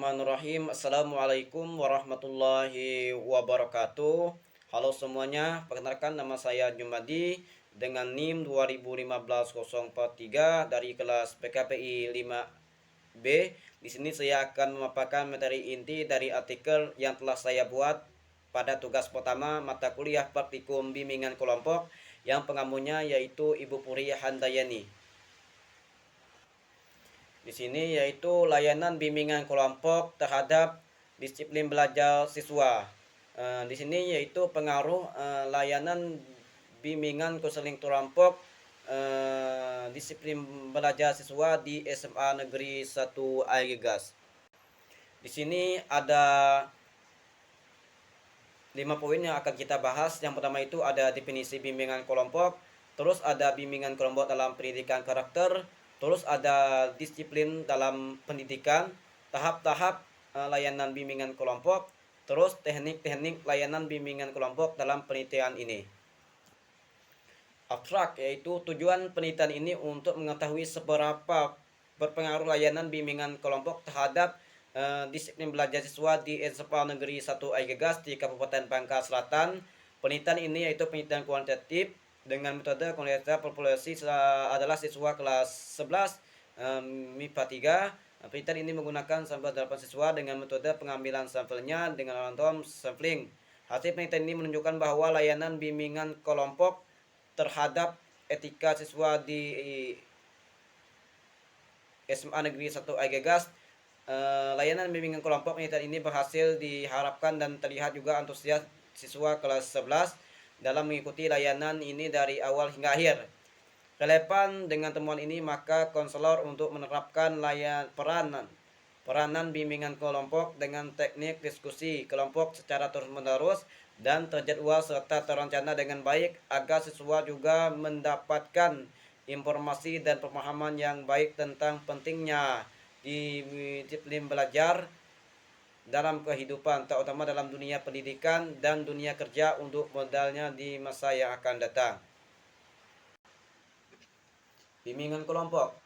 Bismillahirrahmanirrahim. Assalamualaikum warahmatullahi wabarakatuh. Halo semuanya, perkenalkan nama saya Jumadi dengan NIM 2015-043 dari kelas PKPI 5B. Di sini saya akan memaparkan materi inti dari artikel yang telah saya buat pada tugas pertama mata kuliah praktikum bimbingan kelompok yang pengamunya yaitu Ibu Puri Handayani. Di sini yaitu layanan bimbingan kelompok terhadap disiplin belajar siswa. Di sini yaitu pengaruh layanan bimbingan konseling kelompok disiplin belajar siswa di SMA Negeri 1 Airgas. Di sini ada 5 poin yang akan kita bahas. Yang pertama itu ada definisi bimbingan kelompok, terus ada bimbingan kelompok dalam pendidikan karakter, terus ada disiplin dalam pendidikan, tahap-tahap layanan bimbingan kelompok, terus teknik-teknik layanan bimbingan kelompok dalam penelitian ini. Abstrak yaitu tujuan penelitian ini untuk mengetahui seberapa berpengaruh layanan bimbingan kelompok terhadap disiplin belajar siswa di SMA Negeri 1 Aigegas di Kabupaten Bangka Selatan. Penelitian ini yaitu penelitian kuantitatif dengan metode kualitas populasi adalah siswa kelas 11 MIPA 3. Penelitian ini menggunakan sampel 8 siswa dengan metode pengambilan sampelnya dengan random sampling. Hasil penelitian ini menunjukkan bahwa layanan bimbingan kelompok terhadap etika siswa di SMA Negeri 1 Aigegas, layanan bimbingan kelompok penelitian ini berhasil diharapkan dan terlihat juga antusias siswa kelas 11 dalam mengikuti layanan ini dari awal hingga akhir. Relevan dengan temuan ini, maka konselor untuk menerapkan peranan bimbingan kelompok dengan teknik diskusi kelompok secara terus-menerus dan terjadwal serta terencana dengan baik agar siswa juga mendapatkan informasi dan pemahaman yang baik tentang pentingnya disiplin belajar dalam kehidupan, terutama dalam dunia pendidikan dan dunia kerja untuk modalnya di masa yang akan datang. Bimbingan kelompok.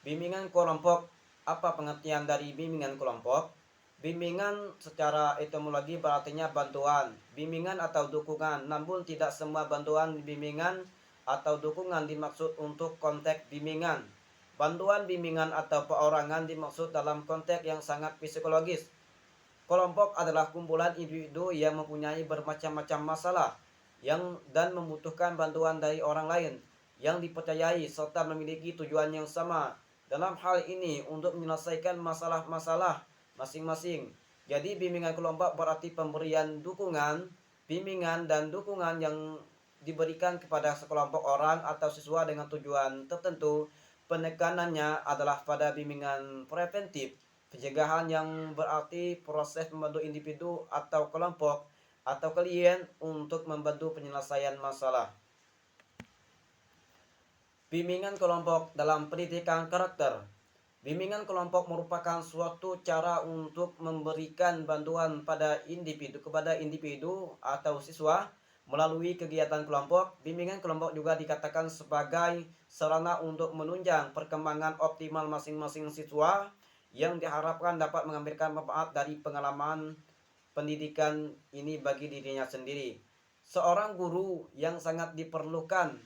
Bimbingan kelompok, apa pengertian dari bimbingan kelompok? Bimbingan secara etimologi berartinya bantuan, bimbingan atau dukungan, namun tidak semua bantuan bimbingan atau dukungan dimaksud untuk konteks bimbingan. Bantuan bimbingan atau perorangan dimaksud dalam konteks yang sangat psikologis. Kelompok adalah kumpulan individu yang mempunyai bermacam-macam masalah dan membutuhkan bantuan dari orang lain yang dipercayai serta memiliki tujuan yang sama. Dalam hal ini untuk menyelesaikan masalah-masalah masing-masing. Jadi bimbingan kelompok berarti pemberian dukungan, bimbingan dan dukungan yang diberikan kepada sekelompok orang atau siswa dengan tujuan tertentu. Penekanannya adalah pada bimbingan preventif, pencegahan yang berarti proses membantu individu atau kelompok atau klien untuk membantu penyelesaian masalah. Bimbingan kelompok dalam pendidikan karakter. Bimbingan kelompok merupakan suatu cara untuk memberikan bantuan kepada individu atau siswa melalui kegiatan kelompok. Bimbingan kelompok juga dikatakan sebagai sarana untuk menunjang perkembangan optimal masing-masing siswa yang diharapkan dapat mengambilkan manfaat dari pengalaman pendidikan ini bagi dirinya sendiri. Seorang guru yang sangat diperlukan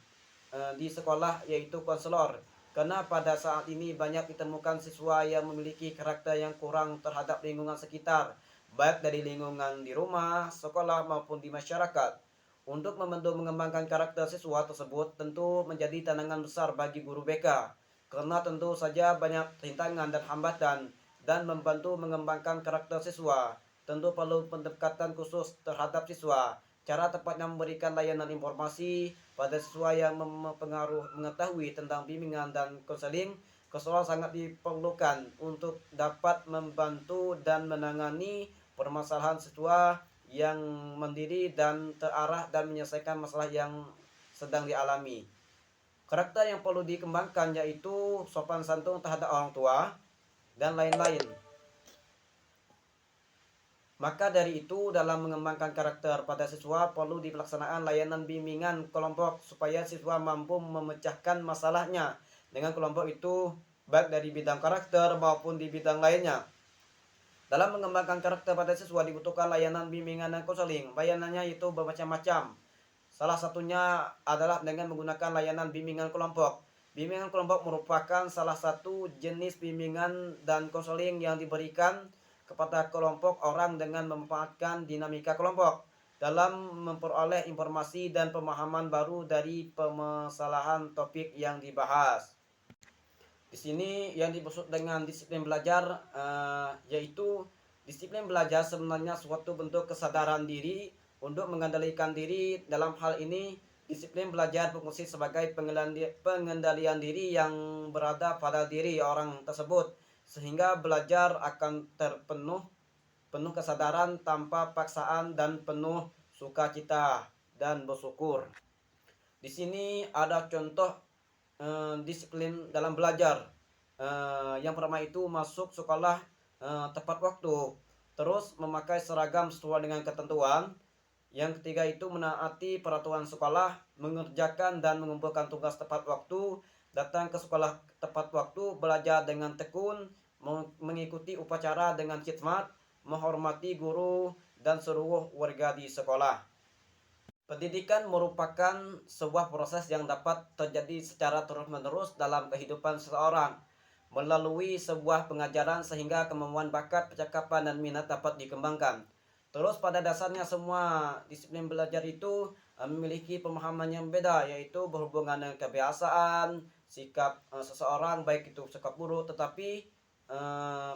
di sekolah yaitu konselor, karena pada saat ini banyak ditemukan siswa yang memiliki karakter yang kurang terhadap lingkungan sekitar, baik dari lingkungan di rumah, sekolah maupun di masyarakat. Untuk membantu mengembangkan karakter siswa tersebut tentu menjadi tantangan besar bagi guru BK, karena tentu saja banyak rintangan dan hambatan, dan membantu mengembangkan karakter siswa tentu perlu pendekatan khusus terhadap siswa. Cara tepatnya memberikan layanan informasi pada siswa yang mengetahui tentang bimbingan dan konseling. Konselor sangat diperlukan untuk dapat membantu dan menangani permasalahan siswa yang mandiri dan terarah dan menyelesaikan masalah yang sedang dialami. Karakter yang perlu dikembangkan yaitu sopan santun terhadap orang tua dan lain-lain. Maka dari itu dalam mengembangkan karakter pada siswa perlu dilaksanaan layanan bimbingan kelompok supaya siswa mampu memecahkan masalahnya dengan kelompok itu baik dari bidang karakter maupun di bidang lainnya. Dalam mengembangkan karakter pada siswa dibutuhkan layanan bimbingan dan konseling. Layanannya itu bermacam-macam. Salah satunya adalah dengan menggunakan layanan bimbingan kelompok. Bimbingan kelompok merupakan salah satu jenis bimbingan dan konseling yang diberikan kepada kelompok orang dengan memanfaatkan dinamika kelompok dalam memperoleh informasi dan pemahaman baru dari permasalahan topik yang dibahas. Di sini yang dimaksud dengan disiplin belajar yaitu disiplin belajar sebenarnya suatu bentuk kesadaran diri untuk mengendalikan diri. Dalam hal ini, disiplin belajar berfungsi sebagai pengendalian diri yang berada pada diri orang tersebut, sehingga belajar akan penuh kesadaran tanpa paksaan dan penuh sukacita dan bersyukur. Di sini ada contoh disiplin dalam belajar. Yang pertama itu masuk sekolah tepat waktu, terus memakai seragam sesuai dengan ketentuan. Yang ketiga itu menaati peraturan sekolah, mengerjakan dan mengumpulkan tugas tepat waktu, datang ke sekolah tepat waktu, belajar dengan tekun, mengikuti upacara dengan khidmat, menghormati guru dan seluruh warga di sekolah. Pendidikan merupakan sebuah proses yang dapat terjadi secara terus-menerus dalam kehidupan seseorang melalui sebuah pengajaran sehingga kemampuan bakat, percakapan, dan minat dapat dikembangkan. Terus pada dasarnya semua disiplin belajar itu memiliki pemahaman yang beda, yaitu berhubungan dengan kebiasaan, sikap seseorang, baik itu sikap buruk, tetapi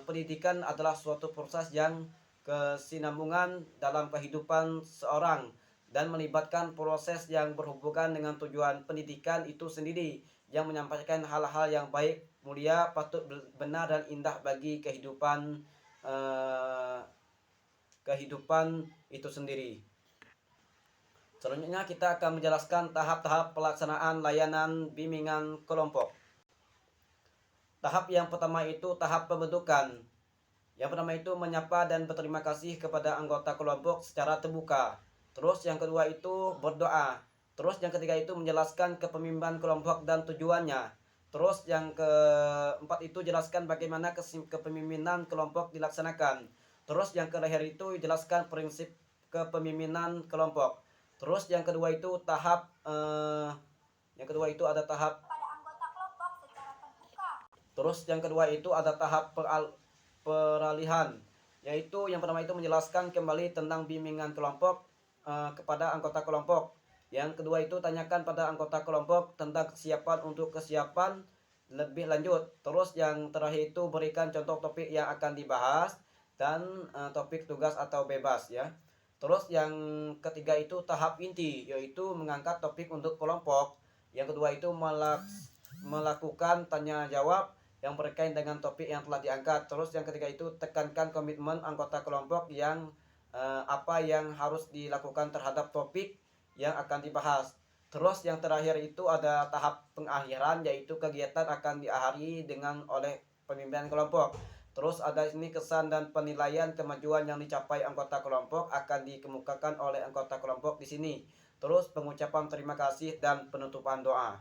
pendidikan adalah suatu proses yang kesinambungan dalam kehidupan seorang dan melibatkan proses yang berhubungan dengan tujuan pendidikan itu sendiri yang menyampaikan hal-hal yang baik, mulia, patut, benar, dan indah bagi kehidupan itu sendiri. Selanjutnya kita akan menjelaskan tahap-tahap pelaksanaan layanan bimbingan kelompok. Tahap yang pertama itu tahap pembentukan. Yang pertama itu menyapa dan berterima kasih kepada anggota kelompok secara terbuka. Terus yang kedua itu berdoa. Terus yang ketiga itu menjelaskan kepemimpinan kelompok dan tujuannya. Terus yang keempat itu jelaskan bagaimana kepemimpinan kelompok dilaksanakan. Terus yang terakhir itu jelaskan prinsip kepemimpinan kelompok. Terus yang kedua itu ada tahap. Terus yang kedua itu ada tahap peralihan, yaitu yang pertama itu menjelaskan kembali tentang bimbingan kelompok kepada anggota kelompok. Yang kedua itu tanyakan pada anggota kelompok tentang kesiapan lebih lanjut. Terus yang terakhir itu berikan contoh topik yang akan dibahas dan topik tugas atau bebas ya. Terus yang ketiga itu tahap inti, yaitu mengangkat topik untuk kelompok. Yang kedua itu melakukan tanya jawab yang berkaitan dengan topik yang telah diangkat. Terus yang ketiga itu tekankan komitmen anggota kelompok yang apa yang harus dilakukan terhadap topik yang akan dibahas. Terus yang terakhir itu ada tahap pengakhiran, yaitu kegiatan akan diakhiri oleh pemimpinan kelompok. Terus ada ini kesan dan penilaian kemajuan yang dicapai anggota kelompok akan dikemukakan oleh anggota kelompok di sini. Terus pengucapan terima kasih dan penutupan doa.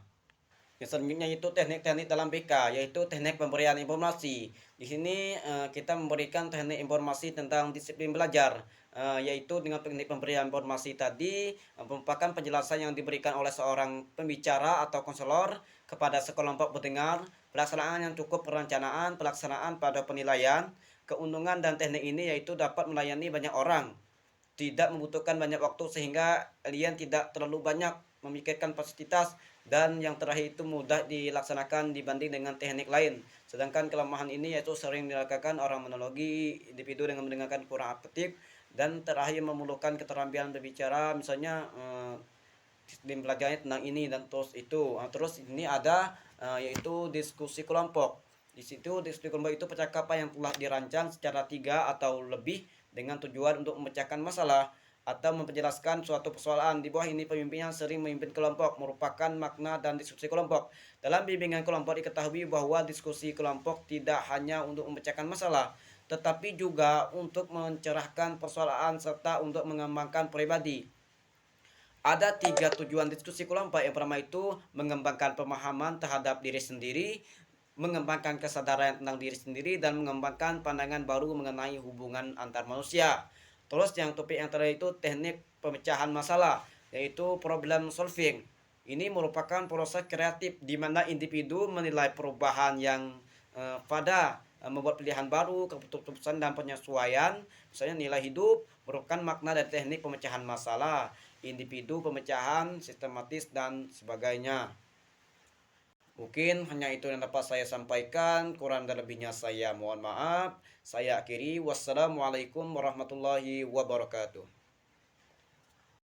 Yang selanjutnya itu teknik-teknik dalam BK, yaitu teknik pemberian informasi. Di sini kita memberikan teknik informasi tentang disiplin belajar, yaitu dengan teknik pemberian informasi tadi merupakan penjelasan yang diberikan oleh seorang pembicara atau konselor kepada sekelompok pendengar, pelaksanaan yang cukup perencanaan, pelaksanaan pada penilaian, keuntungan dan teknik ini yaitu dapat melayani banyak orang, tidak membutuhkan banyak waktu sehingga kalian tidak terlalu banyak memikirkan fasilitas, dan yang terakhir itu mudah dilaksanakan dibanding dengan teknik lain. Sedangkan kelemahan ini yaitu sering dilakukan orang monologi, individu dengan mendengarkan kurang aktif, dan terakhir memerlukan keterampilan berbicara, misalnya sistem belajarnya tentang ini dan terus itu. Terus ini ada yaitu diskusi kelompok. Di situ diskusi kelompok itu percakapan yang telah dirancang secara 3 atau lebih dengan tujuan untuk memecahkan masalah atau memperjelaskan suatu persoalan. Di bawah ini pemimpin yang sering memimpin kelompok merupakan makna dan diskusi kelompok. Dalam bimbingan kelompok diketahui bahwa diskusi kelompok tidak hanya untuk memecahkan masalah, tetapi juga untuk mencerahkan persoalan serta untuk mengembangkan pribadi. Ada 3 tujuan diskusi kelompok. Yang pertama itu mengembangkan pemahaman terhadap diri sendiri. mengembangkan kesadaran tentang diri sendiri dan mengembangkan pandangan baru mengenai hubungan antar manusia. Terus yang topik yang terakhir itu teknik pemecahan masalah, yaitu problem solving. Ini merupakan proses kreatif di mana individu menilai perubahan yang pada membuat pilihan baru, keputusan dan penyesuaian. Misalnya nilai hidup merupakan makna dari teknik pemecahan masalah, individu pemecahan sistematis dan sebagainya. Mungkin hanya itu yang dapat saya sampaikan. Kurang dan lebihnya saya mohon maaf. Saya akhiri. Wassalamualaikum warahmatullahi wabarakatuh.